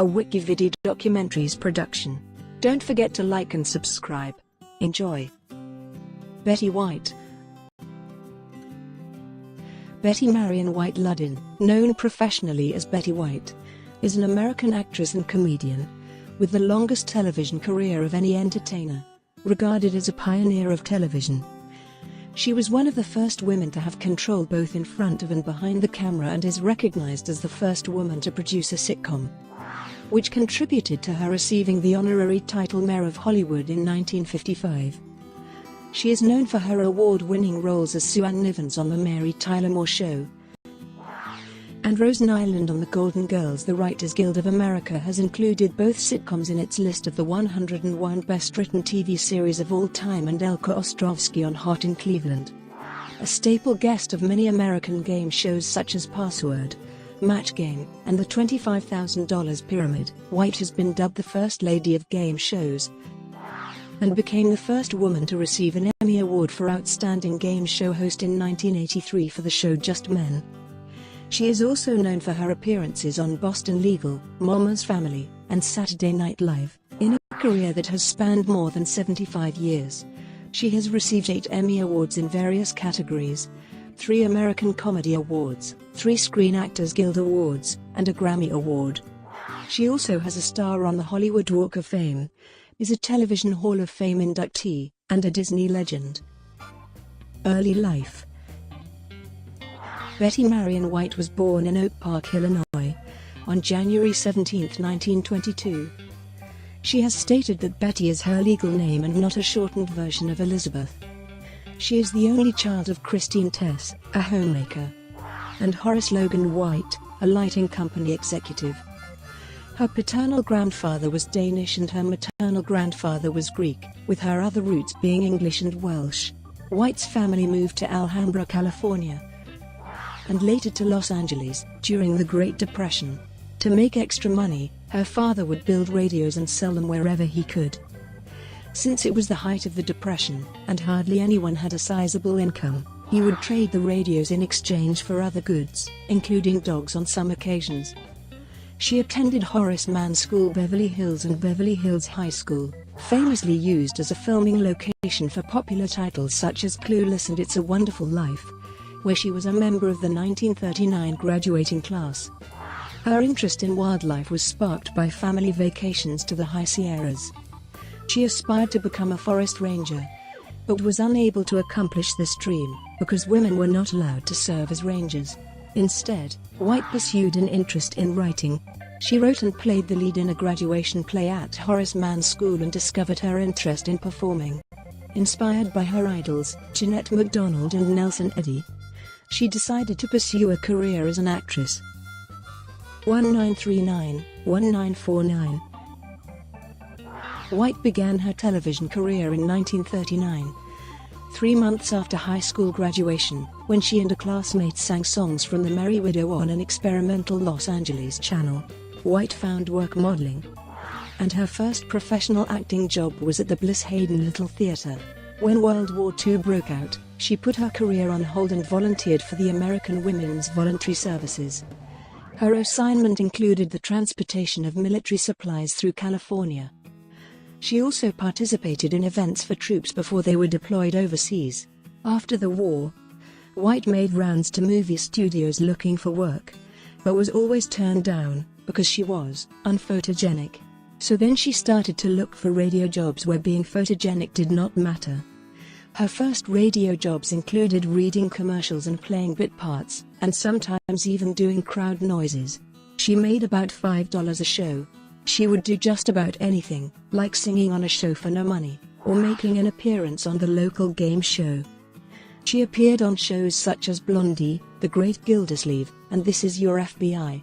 a WikiVidi documentaries production. Don't forget to like and subscribe. Enjoy. Betty White. Betty Marion White Ludden, known professionally as Betty White, is an American actress and comedian, with the longest television career of any entertainer, regarded as a pioneer of television. She was one of the first women to have control both in front of and behind the camera and is recognized as the first woman to produce a sitcom, which contributed to her receiving the honorary title Mayor of Hollywood in 1955. She is known for her award-winning roles as Sue Ann Nivens on The Mary Tyler Moore Show and Rose Nylund on The Golden Girls. The Writers Guild of America has included both sitcoms in its list of the 101 best-written TV series of all time and Elka Ostrovsky on Hot in Cleveland. A staple guest of many American game shows such as Password, Match Game, and the $25,000 Pyramid, White has been dubbed the First Lady of game shows and became the first woman to receive an Emmy Award for Outstanding Game Show Host in 1983 for the show Just Men. She is also known for her appearances on Boston Legal, Mama's Family, and Saturday Night Live. In a career that has spanned more than 75 years, she has received 8 Emmy Awards in various categories, 3 American Comedy Awards, 3 Screen Actors Guild Awards, and a Grammy Award. She also has a star on the Hollywood Walk of Fame, is a Television Hall of Fame inductee, and a Disney legend. Early life. Betty Marion White was born in Oak Park, Illinois, on January 17, 1922. She has stated that Betty is her legal name and not a shortened version of Elizabeth. She is the only child of Christine Tess, a homemaker, and Horace Logan White, a lighting company executive. Her paternal grandfather was Danish and her maternal grandfather was Greek, with her other roots being English and Welsh. White's family moved to Alhambra, California, and later to Los Angeles, during the Great Depression. To make extra money, her father would build radios and sell them wherever he could. Since it was the height of the Depression, and hardly anyone had a sizable income, he would trade the radios in exchange for other goods, including dogs on some occasions. She attended Horace Mann School Beverly Hills and Beverly Hills High School, famously used as a filming location for popular titles such as Clueless and It's a Wonderful Life, where she was a member of the 1939 graduating class. Her interest in wildlife was sparked by family vacations to the High Sierras. She aspired to become a forest ranger, but was unable to accomplish this dream, because women were not allowed to serve as rangers. Instead, White pursued an interest in writing. She wrote and played the lead in a graduation play at Horace Mann School and discovered her interest in performing. Inspired by her idols, Jeanette MacDonald and Nelson Eddy, she decided to pursue a career as an actress. 1939-1949. White began her television career in 1939, 3 months after high school graduation, when she and a classmate sang songs from The Merry Widow on an experimental Los Angeles channel. White found work modeling, and her first professional acting job was at the Bliss Hayden Little Theatre. When World War II broke out, she put her career on hold and volunteered for the American Women's Voluntary Services. Her assignment included the transportation of military supplies through California. She also participated in events for troops before they were deployed overseas. After the war, White made rounds to movie studios looking for work, but was always turned down because she was unphotogenic. So then she started to look for radio jobs where being photogenic did not matter. Her first radio jobs included reading commercials and playing bit parts, and sometimes even doing crowd noises. She made about $5 a show. She would do just about anything, like singing on a show for no money, or making an appearance on the local game show. She appeared on shows such as Blondie, The Great Gildersleeve, and This Is Your FBI.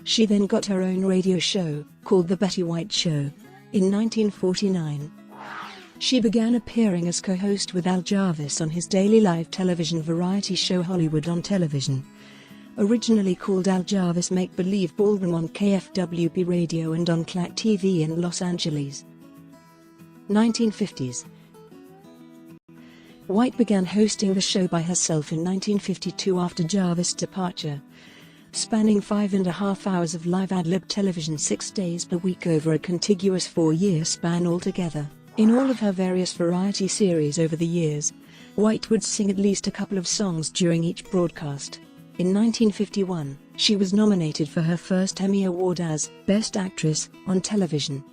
She then got her own radio show, called The Betty White Show. In 1949, she began appearing as co-host with Al Jarvis on his daily live television variety show Hollywood on Television, originally called Al Jarvis Make Believe Ballroom on KFWB Radio and on Clack TV in Los Angeles. 1950s. White began hosting the show by herself in 1952 after Jarvis' departure. spanning 5.5 hours of live ad-lib television 6 days per week over a contiguous 4-year span altogether. In all of her various variety series over the years, White would sing at least a couple of songs during each broadcast. In 1951, she was nominated for her first Emmy Award as Best Actress on Television,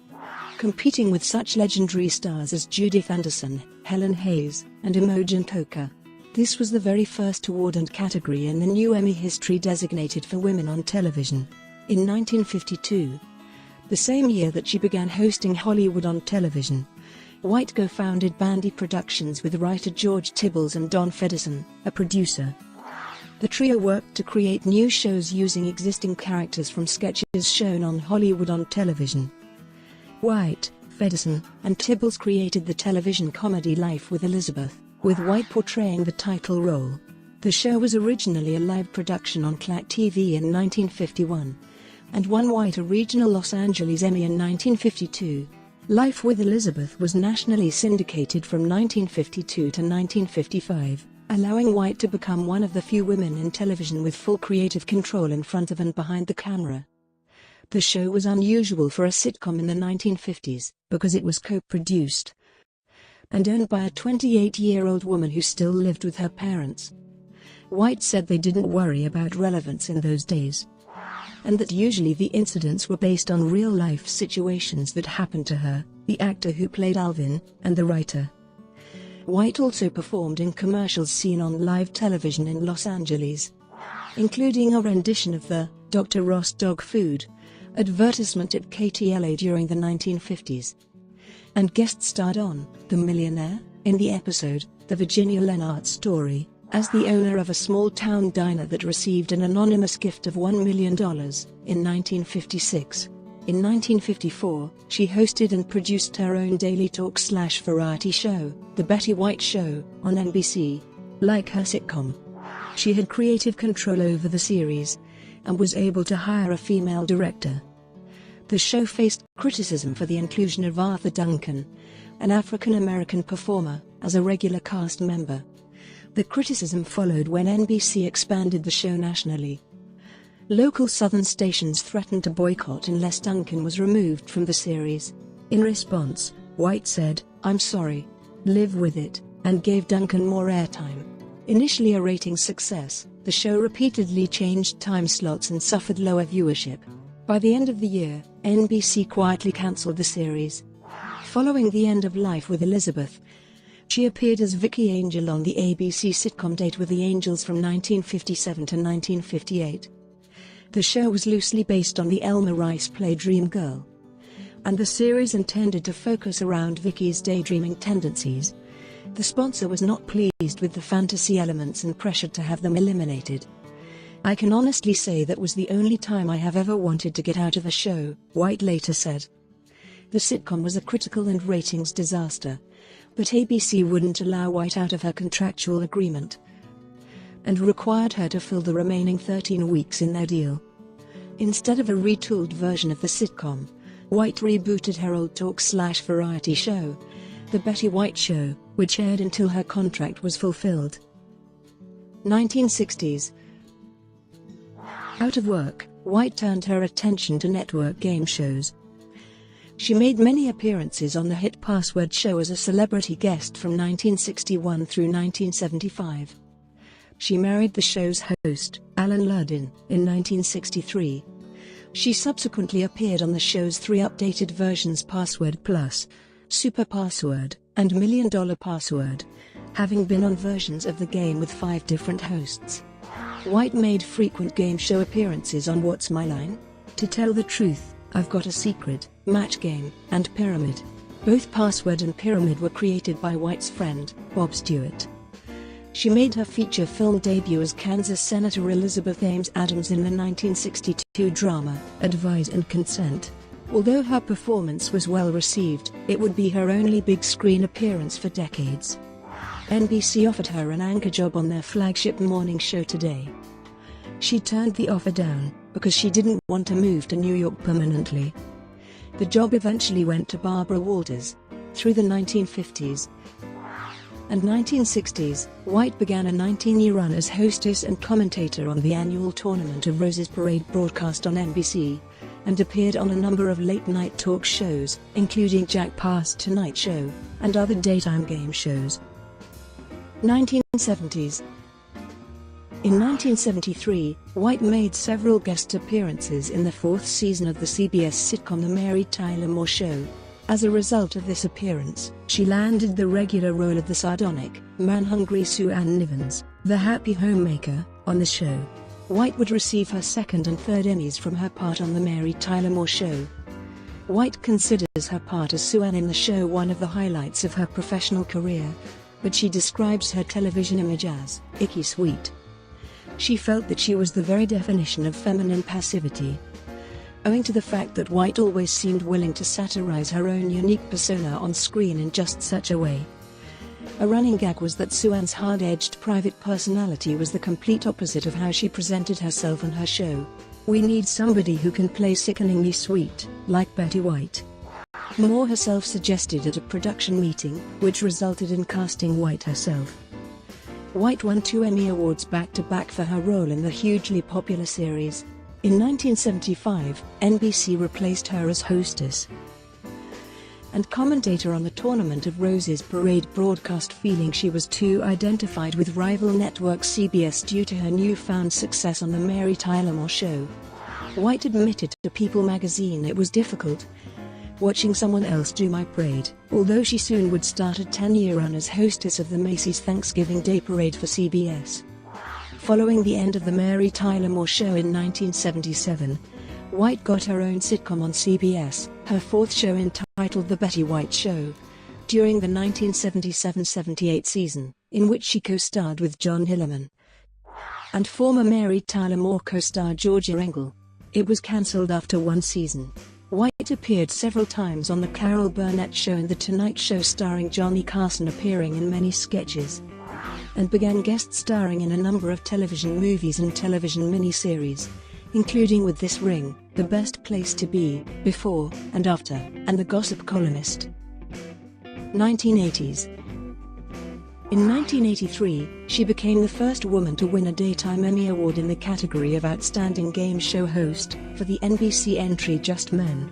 competing with such legendary stars as Judith Anderson, Helen Hayes, and Imogen Coker. This was the very first award and category in the new Emmy history designated for women on television. In 1952, the same year that she began hosting Hollywood on television, White co-founded Bandy Productions with writer George Tibbles and Don Fedderson, a producer. The trio worked to create new shows using existing characters from sketches shown on Hollywood on television. White, Fedderson, and Tibbles created the television comedy Life with Elizabeth, with White portraying the title role. The show was originally a live production on Clack TV in 1951, and won White a regional Los Angeles Emmy in 1952. Life with Elizabeth was nationally syndicated from 1952 to 1955, allowing White to become one of the few women in television with full creative control in front of and behind the camera. The show was unusual for a sitcom in the 1950s, because it was co-produced and owned by a 28-year-old woman who still lived with her parents. White said they didn't worry about relevance in those days, and that usually the incidents were based on real-life situations that happened to her, the actor who played Alvin, and the writer. White also performed in commercials seen on live television in Los Angeles, including a rendition of the Dr. Ross dog food advertisement at KTLA during the 1950s, and guest-starred on The Millionaire, in the episode The Virginia Lennart Story, as the owner of a small-town diner that received an anonymous gift of $1 million in 1956. In 1954, she hosted and produced her own daily talk/variety show, The Betty White Show, on NBC. Like her sitcom, she had creative control over the series, and was able to hire a female director. The show faced criticism for the inclusion of Arthur Duncan, an African-American performer, as a regular cast member. The criticism followed when NBC expanded the show nationally. Local Southern stations threatened to boycott unless Duncan was removed from the series. In response, White said, "I'm sorry. Live with it," and gave Duncan more airtime. Initially a ratings success, the show repeatedly changed time slots and suffered lower viewership. By the end of the year, NBC quietly cancelled the series. Following the end of Life with Elizabeth, she appeared as Vicky Angel on the ABC sitcom Date with the Angels from 1957 to 1958. The show was loosely based on the Elmer Rice play Dream Girl, and the series intended to focus around Vicky's daydreaming tendencies. The sponsor was not pleased with the fantasy elements and pressured to have them eliminated. "I can honestly say that was the only time I have ever wanted to get out of a show," White later said. The sitcom was a critical and ratings disaster, but ABC wouldn't allow White out of her contractual agreement and required her to fill the remaining 13 weeks in their deal. Instead of a retooled version of the sitcom, White rebooted her old talk/variety show, The Betty White Show, which aired until her contract was fulfilled. 1960s. Out of work, White turned her attention to network game shows. She made many appearances on the hit Password show as a celebrity guest from 1961 through 1975. She married the show's host, Alan Ludden, in 1963. She subsequently appeared on the show's 3 updated versions Password Plus, Super Password, and $1 Million Password, having been on versions of the game with 5 different hosts. White made frequent game show appearances on What's My Line?, To Tell the Truth, I've Got a Secret, Match Game, and Pyramid. Both Password and Pyramid were created by White's friend, Bob Stewart. She made her feature film debut as Kansas Senator Elizabeth Ames Adams in the 1962 drama, Advise and Consent. Although her performance was well received, it would be her only big screen appearance for decades. NBC offered her an anchor job on their flagship morning show Today. She turned the offer down, because she didn't want to move to New York permanently. The job eventually went to Barbara Walters. Through the 1950s, and 1960s, White began a 19-year run as hostess and commentator on the annual Tournament of Roses parade broadcast on NBC, and appeared on a number of late-night talk shows, including Jack Parr's Tonight Show, and other daytime game shows. 1970s. In 1973, White made several guest appearances in the fourth season of the CBS sitcom The Mary Tyler Moore Show. As a result of this appearance, she landed the regular role of the sardonic, man-hungry Sue Ann Nivens, the happy homemaker, on the show. White would receive her second and third Emmys from her part on The Mary Tyler Moore Show. White considers her part as Sue Ann in the show one of the highlights of her professional career, but she describes her television image as icky sweet. She felt that she was the very definition of feminine passivity. Owing to the fact that White always seemed willing to satirize her own unique persona on screen in just such a way. A running gag was that Sue Ann's hard-edged private personality was the complete opposite of how she presented herself on her show. "We need somebody who can play sickeningly sweet, like Betty White," Moore herself suggested at a production meeting, which resulted in casting White herself. White won 2 Emmy Awards back-to-back for her role in the hugely popular series. In 1975, NBC replaced her as hostess and commentator on the Tournament of Roses parade broadcast, feeling she was too identified with rival network CBS due to her newfound success on The Mary Tyler Moore Show. White admitted to People magazine it was difficult watching someone else do my parade, although she soon would start a 10-year run as hostess of the Macy's Thanksgiving Day Parade for CBS. Following the end of the Mary Tyler Moore Show in 1977, White got her own sitcom on CBS, her fourth show entitled The Betty White Show, during the 1977-78 season, in which she co-starred with John Hillerman and former Mary Tyler Moore co-star Georgia Engel. It was cancelled after 1 season. White appeared several times on The Carol Burnett Show and The Tonight Show, starring Johnny Carson, appearing in many sketches, and began guest starring in a number of television movies and television miniseries, including With This Ring, The Best Place to Be, Before and After, and The Gossip Columnist. 1980s. In 1983, she became the first woman to win a Daytime Emmy Award in the category of Outstanding Game Show Host, for the NBC entry Just Men.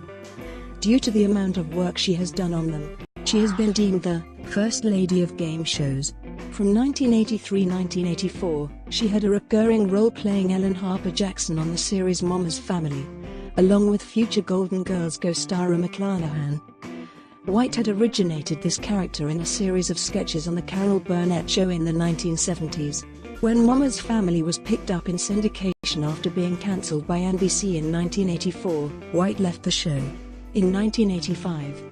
Due to the amount of work she has done on them, she has been deemed the First Lady of Game Shows. From 1983-1984, she had a recurring role playing Ellen Harper Jackson on the series Mama's Family, along with future Golden Girls co-star Rue McClanahan. White had originated this character in a series of sketches on The Carol Burnett Show in the 1970s. When Mama's Family was picked up in syndication after being cancelled by NBC in 1984, White left the show. In 1985,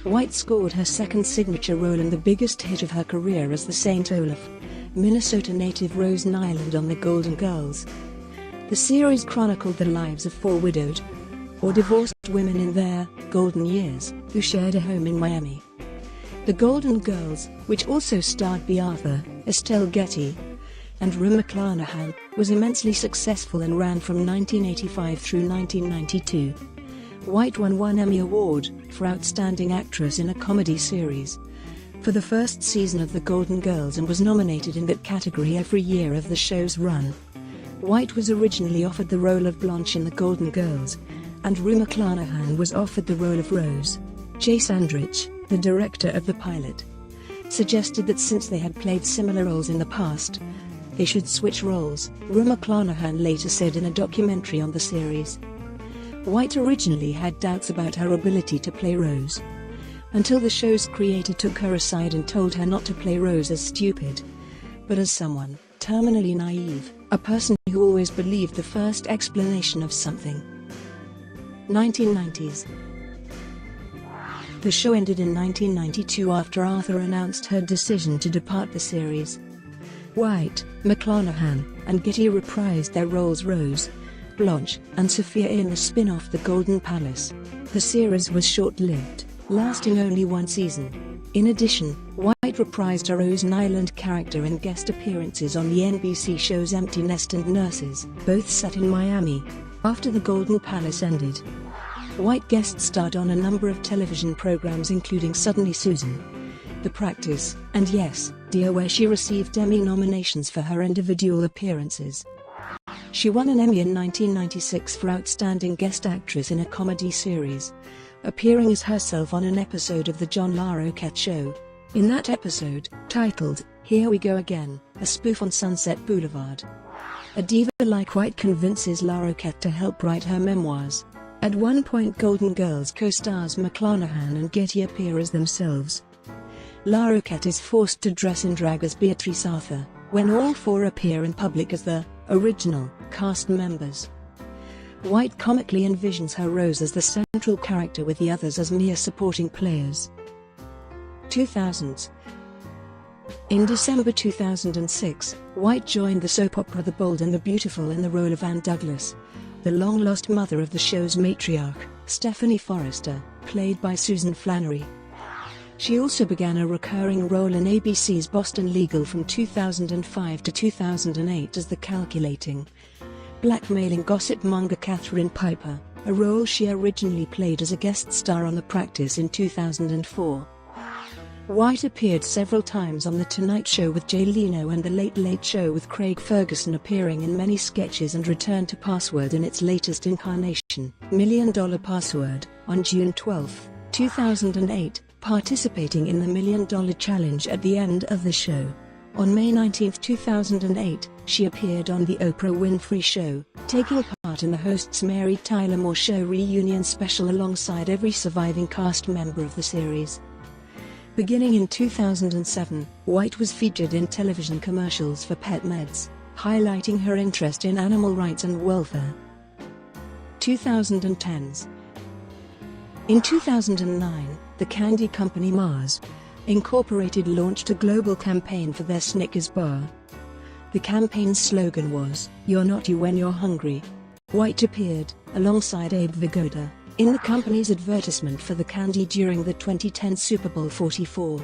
White scored her second signature role and the biggest hit of her career as the St. Olaf, Minnesota native Rose Nylund on The Golden Girls. The series chronicled the lives of 4 widowed or divorced women in their golden years, who shared a home in Miami. The Golden Girls, which also starred Bea Arthur, Estelle Getty, and Rue McClanahan, was immensely successful and ran from 1985 through 1992. White won 1 Emmy Award for Outstanding Actress in a Comedy Series for the first season of The Golden Girls and was nominated in that category every year of the show's run. White was originally offered the role of Blanche in The Golden Girls, and Rue McClanahan was offered the role of Rose. Jay Sandrich, the director of the pilot, suggested that since they had played similar roles in the past, they should switch roles, Rue McClanahan later said in a documentary on the series. White originally had doubts about her ability to play Rose, until the show's creator took her aside and told her not to play Rose as stupid, but as someone terminally naive, a person who always believed the first explanation of something. 1990s. The show ended in 1992 after Arthur announced her decision to depart the series. White, McClanahan, and Getty reprised their roles Rose, Blanche, and Sophia in the spin-off The Golden Palace. The series was short-lived, lasting only 1 season. In addition, White reprised her Rose Nylund character in guest appearances on the NBC shows Empty Nest and Nurses, both set in Miami. After The Golden Palace ended, White guest starred on a number of television programs including Suddenly Susan, The Practice, and Yes, Dear, where she received Emmy nominations for her individual appearances. She won an Emmy in 1996 for Outstanding Guest Actress in a Comedy Series, appearing as herself on an episode of The John Larroquette Show. In that episode, titled, Here We Go Again, a spoof on Sunset Boulevard, a diva like White convinces Larroquette to help write her memoirs. At one point, Golden Girls co-stars McClanahan and Getty appear as themselves. Larroquette is forced to dress in drag as Beatrice Arthur, when all four appear in public as the original cast members. White comically envisions her Rose as the central character, with the others as mere supporting players. 2000s. In December 2006, White joined the soap opera The Bold and the Beautiful in the role of Anne Douglas, the long-lost mother of the show's matriarch, Stephanie Forrester, played by Susan Flannery. She also began a recurring role in ABC's Boston Legal from 2005 to 2008 as the calculating, blackmailing gossip monger Catherine Piper, a role she originally played as a guest star on The Practice in 2004. White appeared several times on The Tonight Show with Jay Leno and The Late Late Show with Craig Ferguson, appearing in many sketches, and returned to Password in its latest incarnation, $1 Million Password, on June 12, 2008, participating in the $1 Million Challenge at the end of the show. On May 19, 2008, she appeared on The Oprah Winfrey Show, taking part in the host's Mary Tyler Moore Show reunion special alongside every surviving cast member of the series. Beginning in 2007, White was featured in television commercials for Pet Meds, highlighting her interest in animal rights and welfare. 2010s. In 2009, the candy company Mars, Incorporated launched a global campaign for their Snickers bar. The campaign's slogan was, "You're not you when you're hungry." White appeared, alongside Abe Vigoda, in the company's advertisement for the candy during the 2010 Super Bowl 44.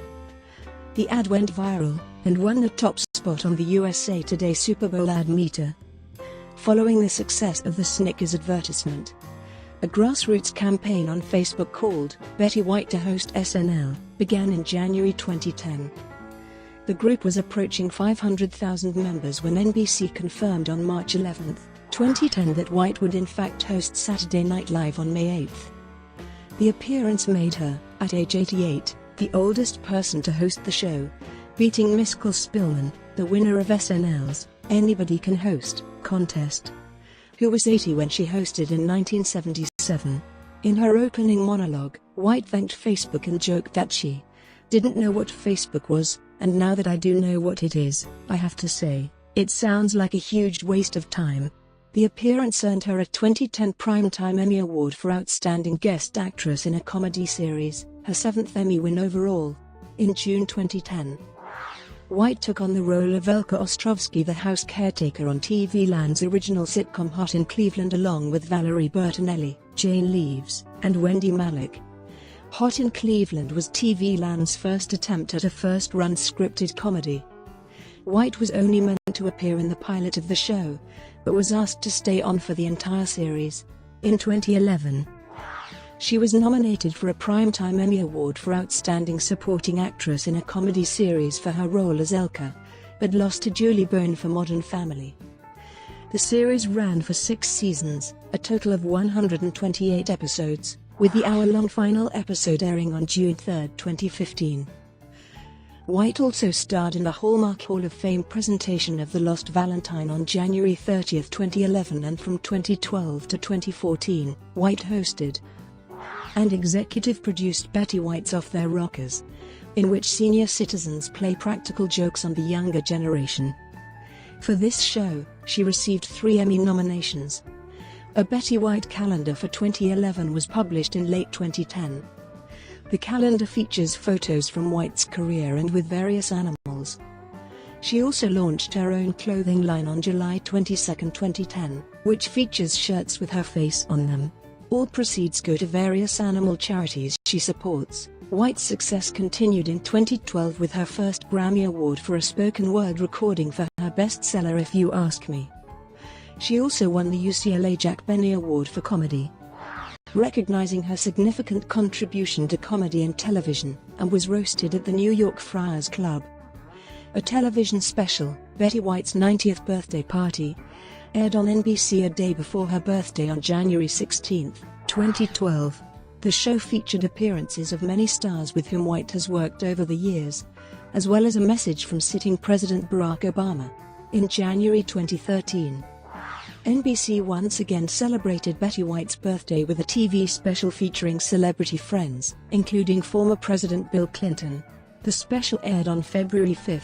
The ad went viral, and won the top spot on the USA Today Super Bowl ad meter. Following the success of the Snickers advertisement, a grassroots campaign on Facebook called Betty White to Host SNL began in January 2010. The group was approaching 500,000 members when NBC confirmed on March 11, 2010 that White would in fact host Saturday Night Live on May 8. The appearance made her, at age 88, the oldest person to host the show, beating Miss Cole Spillman, the winner of SNL's Anybody Can Host contest, who was 80 when she hosted in 1977. In her opening monologue, White thanked Facebook and joked that she didn't know what Facebook was, and now that I do know what it is, I have to say, it sounds like a huge waste of time. The appearance earned her a 2010 Primetime Emmy Award for Outstanding Guest Actress in a Comedy Series, her 7th Emmy win overall. In June 2010, White took on the role of Elka Ostrovsky, the house caretaker on TV Land's original sitcom Hot in Cleveland, along with Valerie Bertinelli, Jane Leeves, and Wendy Malick. Hot in Cleveland was TV Land's first attempt at a first-run scripted comedy. White was only meant to appear in the pilot of the show, but was asked to stay on for the entire series. In 2011, she was nominated for a Primetime Emmy Award for Outstanding Supporting Actress in a Comedy Series for her role as Elka, but lost to Julie Bone for Modern Family. The series ran for 6 seasons, a total of 128 episodes, with the hour-long final episode airing on June 3, 2015. White also starred in the Hallmark Hall of Fame presentation of The Lost Valentine on January 30, 2011, and from 2012 to 2014, White hosted and executive produced Betty White's Off Their Rockers, in which senior citizens play practical jokes on the younger generation. For this show, she received 3 Emmy nominations. A Betty White calendar for 2011 was published in late 2010. The calendar features photos from White's career and with various animals. She also launched her own clothing line on July 22, 2010, which features shirts with her face on them. All proceeds go to various animal charities she supports. White's success continued in 2012 with her first Grammy Award for a spoken word recording for her bestseller If You Ask Me. She also won the UCLA Jack Benny Award for comedy. recognizing her significant contribution to comedy and television, and was roasted at the New York Friars Club. A television special, Betty White's 90th birthday party, aired on NBC a day before her birthday on January 16, 2012. The show featured appearances of many stars with whom White has worked over the years, as well as a message from sitting President Barack Obama. In January 2013, NBC once again celebrated Betty White's birthday with a TV special featuring celebrity friends, including former President Bill Clinton. The special aired on February 5.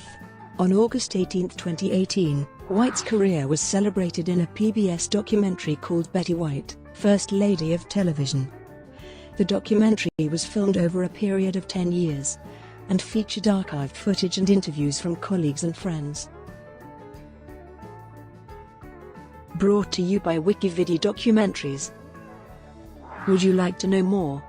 On August 18, 2018, White's career was celebrated in a PBS documentary called Betty White, First Lady of Television. The documentary was filmed over a period of 10 years, and featured archived footage and interviews from colleagues and friends. Brought to you by WikiVidi Documentaries. Would you like to know more?